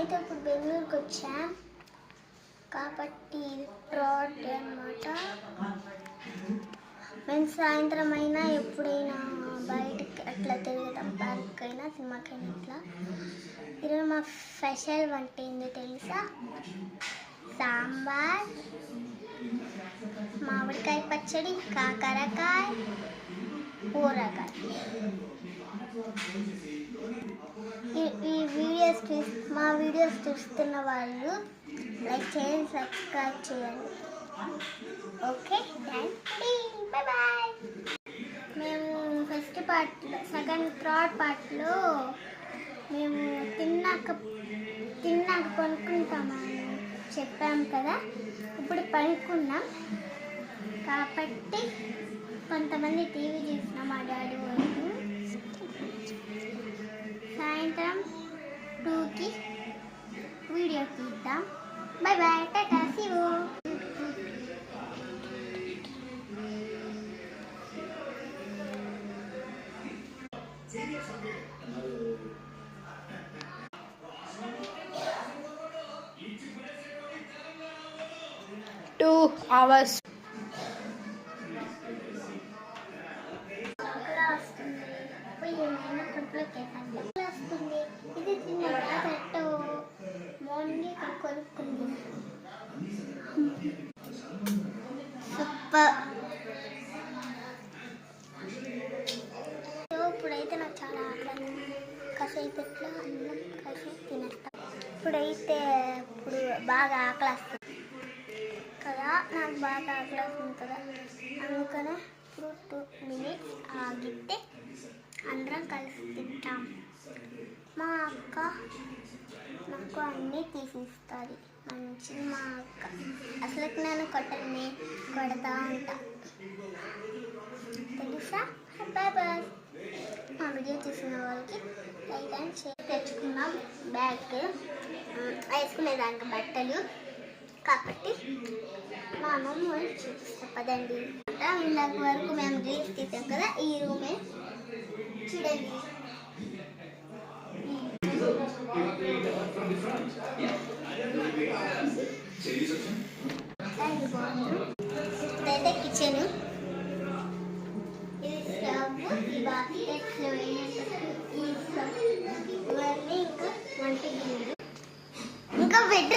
మేమైతే ఇప్పుడు బెంగళూరుకి వచ్చాం కాబట్టి రోడ్ అన్నమాట. మేము సాయంత్రం అయినా ఎప్పుడైనా బయటకి అట్లా తిరుగుతాం, పార్క్ అయినా సినిమాకైనా అట్లా. ఈరోజు మా స్పెషల్ వంట ఏందో తెలుసా? సాంబార్, మామిడికాయ పచ్చడి, కాకరకాయ, ఊరగాయ. మా వీడియోస్ చూస్తున్న వాళ్ళు లైక్ చేయండి, సబ్స్క్రైబ్ చేయండి. Okay, bye bye. మేము ఫస్ట్ పార్ట్లో థర్డ్ పార్ట్లో మేము తిన్నాక కొనుక్కుంటామని చెప్పాము కదా. ఇప్పుడు పడుకున్నాం కాబట్టి కొంతమంది టీవీ చూసినాం, మా డాడీ వాళ్ళు. సాయంత్రం 2కి వీడియో తీద్దాం. బాయ్ బాయ్, టాటా, సీ యూ. hours. ఇప్పుడైతే నాకు చాలా ఆకలి, కాసేపు ఎట్లా అన్నం కాసేపు తినేస్తాం. ఇప్పుడు బాగా ఆకలి వస్తుంది కదా, నాకు బాగా ఆకలి వస్తుంది కదా, అందుకనే ఇప్పుడు 2 minutes ఆగితే అందరం కలిసి తింటాం. మా అక్క నాకు అన్నీ తీసిస్తుంది, మంచిది మా అక్క. అసలు నేను కొడతా ఉంటా తెలుసా. Bye bye. మా వీడియో చూసిన వాళ్ళకి లైక్ అండ్ షేర్. తెచ్చుకున్నాం బ్యాగ్ వేసుకునేదానికి బట్టలు కాబట్టి మా అమ్మమ్మ వాళ్ళు చూపిస్తా పదండి. ఇందాక వరకు మేము రీల్స్ తీసాం కదా, ఈ రూమే చూడండి. ఇదైతే కిచెన్, ఇది స్టవ్, ఈ బాస్కెట్లు, ఈ స్టవ్, ఇవన్నీ ఇంకా వంట గిన్నెలు, ఇంకా బెడ్.